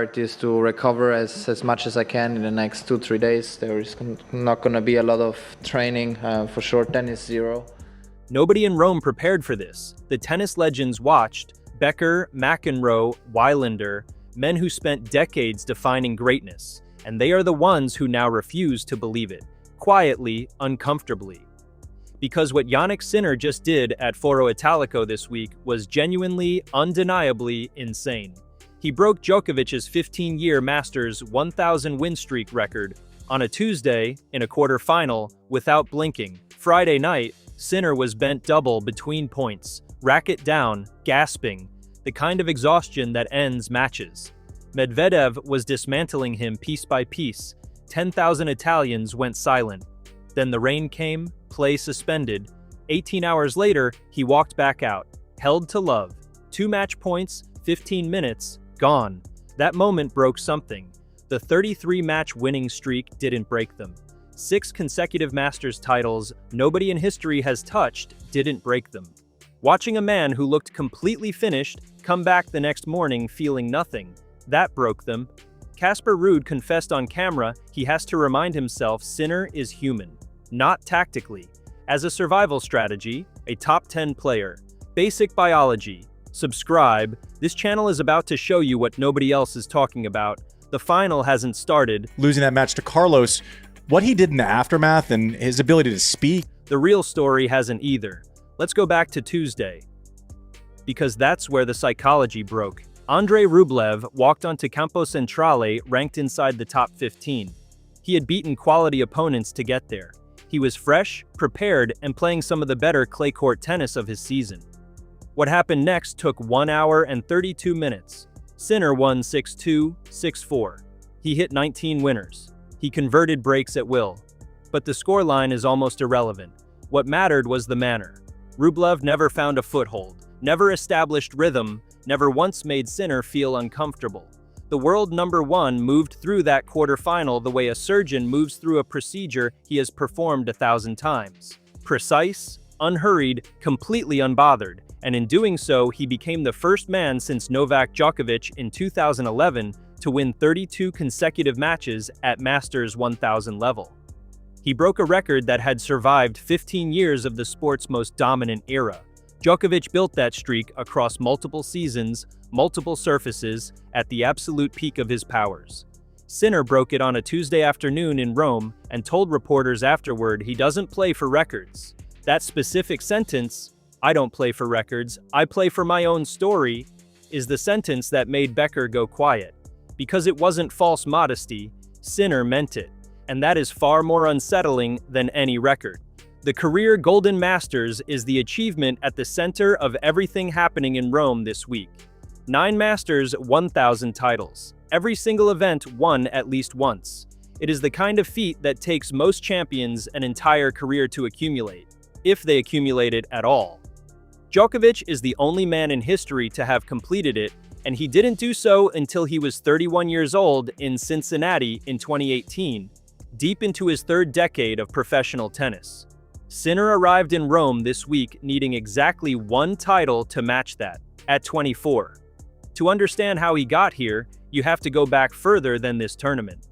Is to recover as much as I can in the next 2-3 days. There is not going to be a lot of training. For sure, tennis zero. Nobody in Rome prepared for this. The tennis legends watched: Becker, McEnroe, Wilander, men who spent decades defining greatness, and they are the ones who now refuse to believe it, quietly, uncomfortably. Because what Jannik Sinner just did at Foro Italico this week was genuinely, undeniably insane. He broke Djokovic's 15-year Masters 1,000 win streak record on a Tuesday in a quarterfinal without blinking. Friday night, Sinner was bent double between points, racket down, gasping, the kind of exhaustion that ends matches. Medvedev was dismantling him piece by piece. 10,000 Italians went silent. Then the rain came, play suspended. 18 hours later, he walked back out, held to love. 2 match points, 15 minutes, gone. That moment broke something. The 33-match winning streak didn't break them. 6 consecutive Masters titles nobody in history has touched didn't break them. Watching a man who looked completely finished come back the next morning feeling nothing, that broke them. Casper Ruud confessed on camera he has to remind himself Sinner is human, not tactically. As a survival strategy, a top 10 player. Basic biology. Subscribe. This channel is about to show you what nobody else is talking about. The final hasn't started. Losing that match to Carlos, what he did in the aftermath and his ability to speak. The real story hasn't either. Let's go back to Tuesday, because that's where the psychology broke. Andrei Rublev walked onto Campo Centrale ranked inside the top 15. He had beaten quality opponents to get there. He was fresh, prepared, and playing some of the better clay court tennis of his season. What happened next took 1 hour and 32 minutes. Sinner won 6-2, 6-4. He hit 19 winners. He converted breaks at will. But the scoreline is almost irrelevant. What mattered was the manner. Rublev never found a foothold, never established rhythm, never once made Sinner feel uncomfortable. The world number 1 moved through that quarterfinal the way a surgeon moves through a procedure he has performed 1,000 times. Precise, unhurried, completely unbothered. And in doing so, he became the first man since Novak Djokovic in 2011 to win 32 consecutive matches at Masters 1000 level. He broke a record that had survived 15 years of the sport's most dominant era. Djokovic built that streak across multiple seasons, multiple surfaces, at the absolute peak of his powers. Sinner broke it on a Tuesday afternoon in Rome and told reporters afterward he doesn't play for records. That specific sentence, "I don't play for records, I play for my own story," is the sentence that made Becker go quiet. Because it wasn't false modesty, Sinner meant it, and that is far more unsettling than any record. The career Golden Masters is the achievement at the center of everything happening in Rome this week. 9 Masters, 1,000 titles. Every single event won at least once. It is the kind of feat that takes most champions an entire career to accumulate, if they accumulate it at all. Djokovic is the only man in history to have completed it, and he didn't do so until he was 31 years old in Cincinnati in 2018, deep into his 3rd decade of professional tennis. Sinner arrived in Rome this week needing exactly 1 title to match that, at 24. To understand how he got here, you have to go back further than this tournament.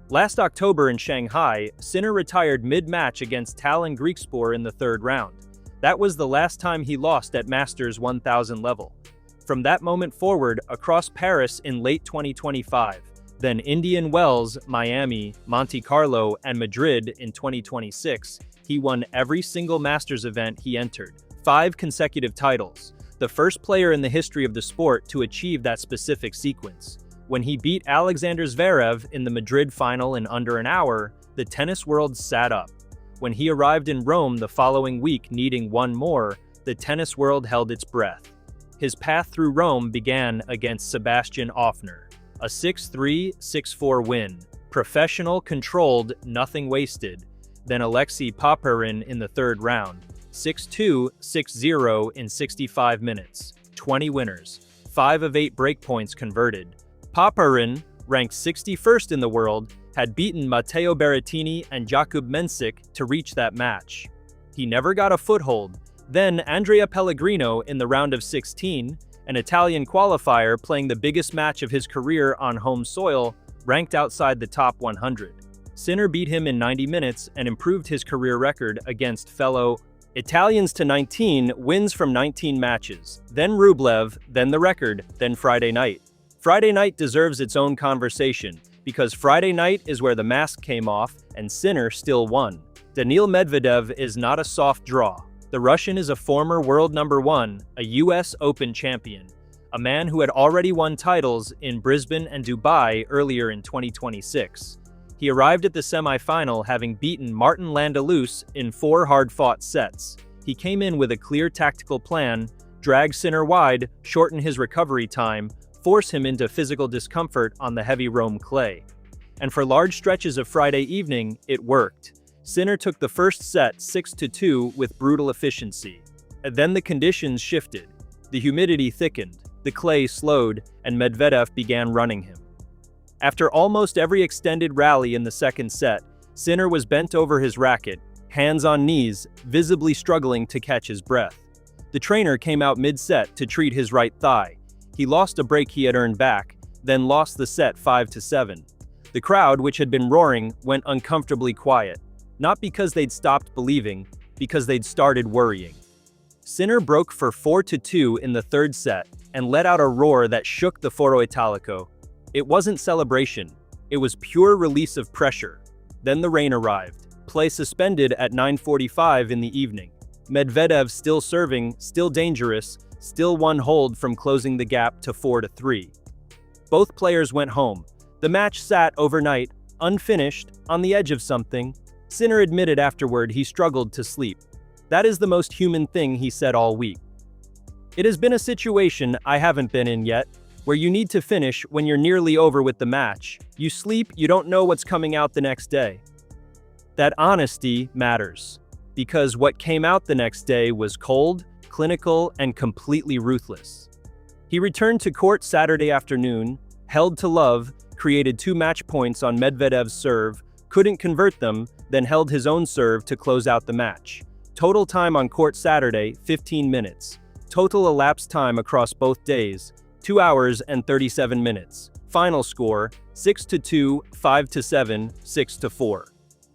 Last October in Shanghai, Sinner retired mid-match against Tallon Griekspoor in the 3rd round. That was the last time he lost at Masters 1000 level. From that moment forward, across Paris in late 2025, then Indian Wells, Miami, Monte Carlo, and Madrid in 2026, he won every single Masters event he entered. 5 consecutive titles. The first player in the history of the sport to achieve that specific sequence. When he beat Alexander Zverev in the Madrid final in under an hour, the tennis world sat up. When he arrived in Rome the following week needing 1 more, the tennis world held its breath. His path through Rome began against Sebastian Ofner. A 6-3, 6-4 win. Professional, controlled, nothing wasted. Then Alexei Popyrin in the 3rd round. 6-2, 6-0 in 65 minutes. 20 winners. 5 of 8 breakpoints converted. Popyrin, ranked 61st in the world, had beaten Matteo Berrettini and Jakub Mensik to reach that match. He never got a foothold. Then Andrea Pellegrino in the round of 16, an Italian qualifier playing the biggest match of his career on home soil, ranked outside the top 100. Sinner beat him in 90 minutes and improved his career record against fellow Italians to 19 wins from 19 matches, then Rublev, then the record, then Friday night. Friday night deserves its own conversation, because Friday night is where the mask came off and Sinner still won. Daniil Medvedev is not a soft draw. The Russian is a former world number one, a US Open champion, a man who had already won titles in Brisbane and Dubai earlier in 2026. He arrived at the semifinal having beaten Martin Landelus in 4 hard-fought sets. He came in with a clear tactical plan, drag Sinner wide, shorten his recovery time, force him into physical discomfort on the heavy Rome clay. And for large stretches of Friday evening, it worked. Sinner took the first set 6-2 with brutal efficiency. And then the conditions shifted. The humidity thickened, the clay slowed, and Medvedev began running him. After almost every extended rally in the second set, Sinner was bent over his racket, hands on knees, visibly struggling to catch his breath. The trainer came out mid-set to treat his right thigh. He lost a break he had earned back, then lost the set 5-7. The crowd, which had been roaring, went uncomfortably quiet. Not because they'd stopped believing, because they'd started worrying. Sinner broke for 4-2 in the third set and let out a roar that shook the Foro Italico. It wasn't celebration, it was pure release of pressure. Then the rain arrived. Play suspended at 9:45 in the evening. Medvedev still serving, still dangerous, still one hold from closing the gap to 4-3. Both players went home. The match sat overnight, unfinished, on the edge of something. Sinner admitted afterward he struggled to sleep. That is the most human thing he said all week. It has been a situation I haven't been in yet, where you need to finish when you're nearly over with the match. You sleep, you don't know what's coming out the next day. That honesty matters, because what came out the next day was cold, clinical, and completely ruthless. He returned to court Saturday afternoon, held to love, created 2 match points on Medvedev's serve, couldn't convert them, then held his own serve to close out the match. Total time on court Saturday, 15 minutes. Total elapsed time across both days, 2 hours and 37 minutes. Final score, 6-2, 5-7, 6-4.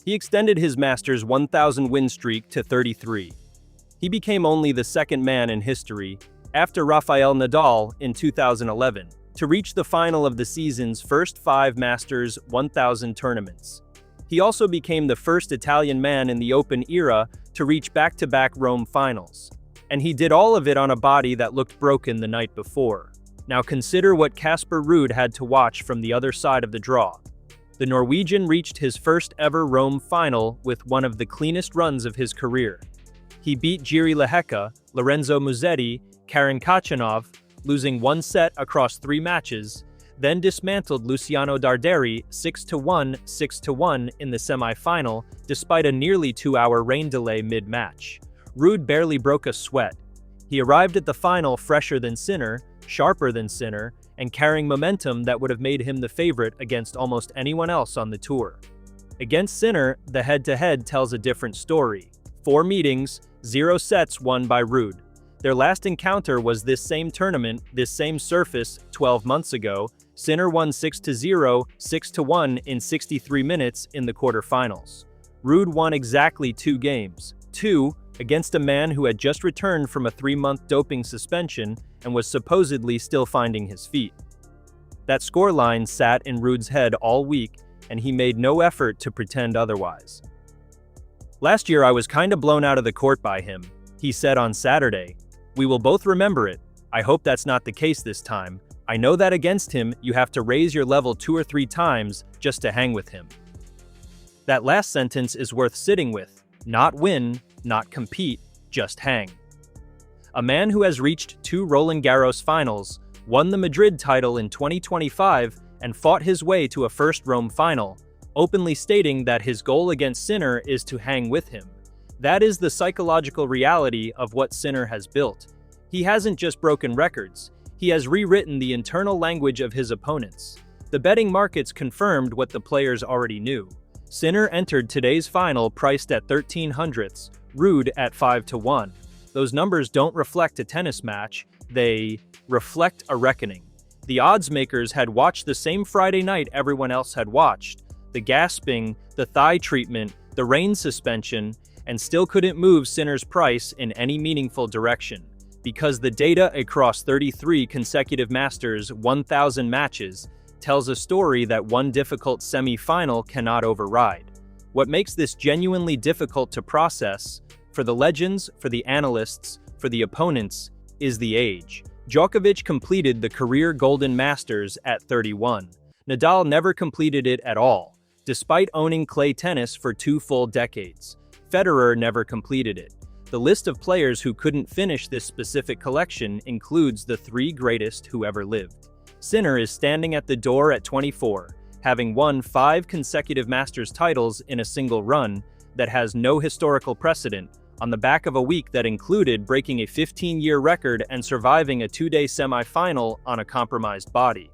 He extended his Masters 1,000 win streak to 33. He became only the second man in history, after Rafael Nadal in 2011, to reach the final of the season's first 5 Masters 1,000 tournaments. He also became the first Italian man in the Open era to reach back-to-back Rome finals. And he did all of it on a body that looked broken the night before. Now consider what Casper Ruud had to watch from the other side of the draw. The Norwegian reached his first ever Rome final with one of the cleanest runs of his career. He beat Jiri Lehecka, Lorenzo Musetti, Karen Khachanov, losing 1 set across 3 matches, then dismantled Luciano Darderi 6-1, 6-1 in the semi-final despite a nearly 2-hour rain delay mid-match. Ruud barely broke a sweat. He arrived at the final fresher than Sinner, sharper than Sinner, and carrying momentum that would have made him the favorite against almost anyone else on the tour. Against Sinner, the head-to-head tells a different story. 4 meetings, 0 sets won by Ruud. Their last encounter was this same tournament, this same surface, 12 months ago. Sinner won 6-0, 6-1 in 63 minutes in the quarterfinals. Ruud won exactly 2 games. 2, against a man who had just returned from a 3-month doping suspension and was supposedly still finding his feet. That scoreline sat in Ruud's head all week, and he made no effort to pretend otherwise. "Last year I was kinda blown out of the court by him," he said on Saturday. "We will both remember it. I hope that's not the case this time. I know that against him, you have to raise your level 2 or 3 times just to hang with him." That last sentence is worth sitting with. Not win, not compete, just hang. A man who has reached 2 Roland Garros finals, won the Madrid title in 2025, and fought his way to a first Rome final, openly stating that his goal against Sinner is to hang with him. That is the psychological reality of what Sinner has built. He hasn't just broken records, he has rewritten the internal language of his opponents. The betting markets confirmed what the players already knew. Sinner entered today's final priced at 1300ths, Ruud at 5-1. Those numbers don't reflect a tennis match, they reflect a reckoning. The odds makers had watched the same Friday night everyone else had watched, the gasping, the thigh treatment, the rain suspension, and still couldn't move Sinner's price in any meaningful direction, because the data across 33 consecutive Masters 1,000 matches tells a story that one difficult semi-final cannot override. What makes this genuinely difficult to process, for the legends, for the analysts, for the opponents, is the age. Djokovic completed the career Golden Masters at 31. Nadal never completed it at all, despite owning clay tennis for 2 full decades. Federer never completed it. The list of players who couldn't finish this specific collection includes the 3 greatest who ever lived. Sinner is standing at the door at 24, having won 5 consecutive Masters titles in a single run that has no historical precedent, on the back of a week that included breaking a 15-year record and surviving a 2-day semi-final on a compromised body.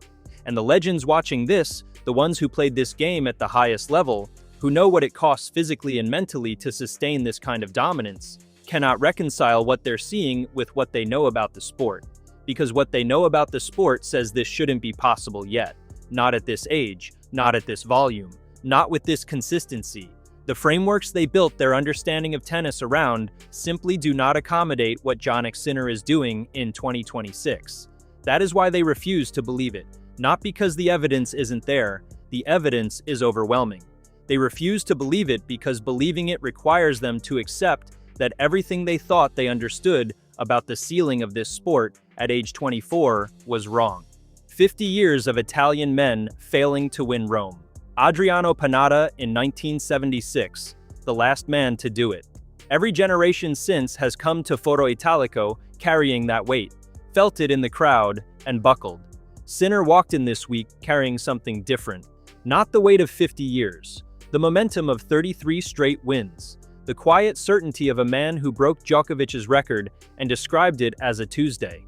And the legends watching this, the ones who played this game at the highest level, who know what it costs physically and mentally to sustain this kind of dominance, cannot reconcile what they're seeing with what they know about the sport. Because what they know about the sport says this shouldn't be possible yet. Not at this age, not at this volume, not with this consistency. The frameworks they built their understanding of tennis around simply do not accommodate what Jannik Sinner is doing in 2026. That is why they refuse to believe it. Not because the evidence isn't there, the evidence is overwhelming. They refuse to believe it because believing it requires them to accept that everything they thought they understood about the ceiling of this sport at age 24 was wrong. 50 years of Italian men failing to win Rome. Adriano Panatta in 1976, the last man to do it. Every generation since has come to Foro Italico carrying that weight, felt it in the crowd, and buckled. Sinner walked in this week carrying something different. Not the weight of 50 years, the momentum of 33 straight wins, the quiet certainty of a man who broke Djokovic's record and described it as a Tuesday.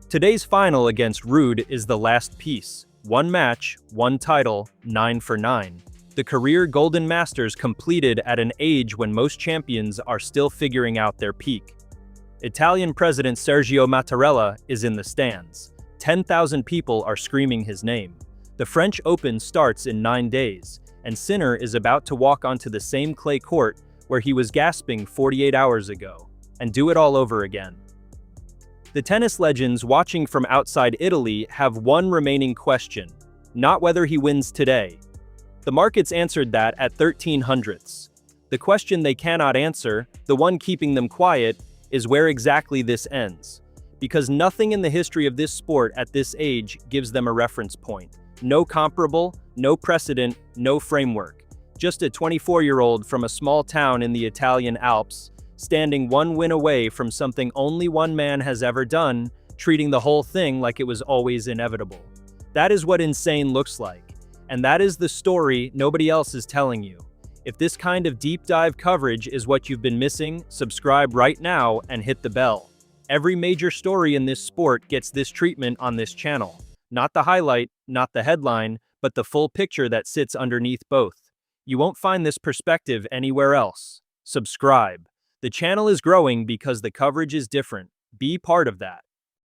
Today's final against Ruud is the last piece. 1 match, 1 title, 9 for 9. The career Golden Masters completed at an age when most champions are still figuring out their peak. Italian President Sergio Mattarella is in the stands. 10,000 people are screaming his name. The French Open starts in 9 days, and Sinner is about to walk onto the same clay court where he was gasping 48 hours ago, and do it all over again. The tennis legends watching from outside Italy have one remaining question, not whether he wins today. The markets answered that at 1300ths. The question they cannot answer, the one keeping them quiet, is where exactly this ends. Because nothing in the history of this sport at this age gives them a reference point. No comparable, no precedent, no framework. Just a 24-year-old from a small town in the Italian Alps, standing 1 win away from something only one man has ever done, treating the whole thing like it was always inevitable. That is what insane looks like. And that is the story nobody else is telling you. If this kind of deep dive coverage is what you've been missing, subscribe right now and hit the bell. Every major story in this sport gets this treatment on this channel. Not the highlight, not the headline, but the full picture that sits underneath both. You won't find this perspective anywhere else. Subscribe. The channel is growing because the coverage is different. Be part of that.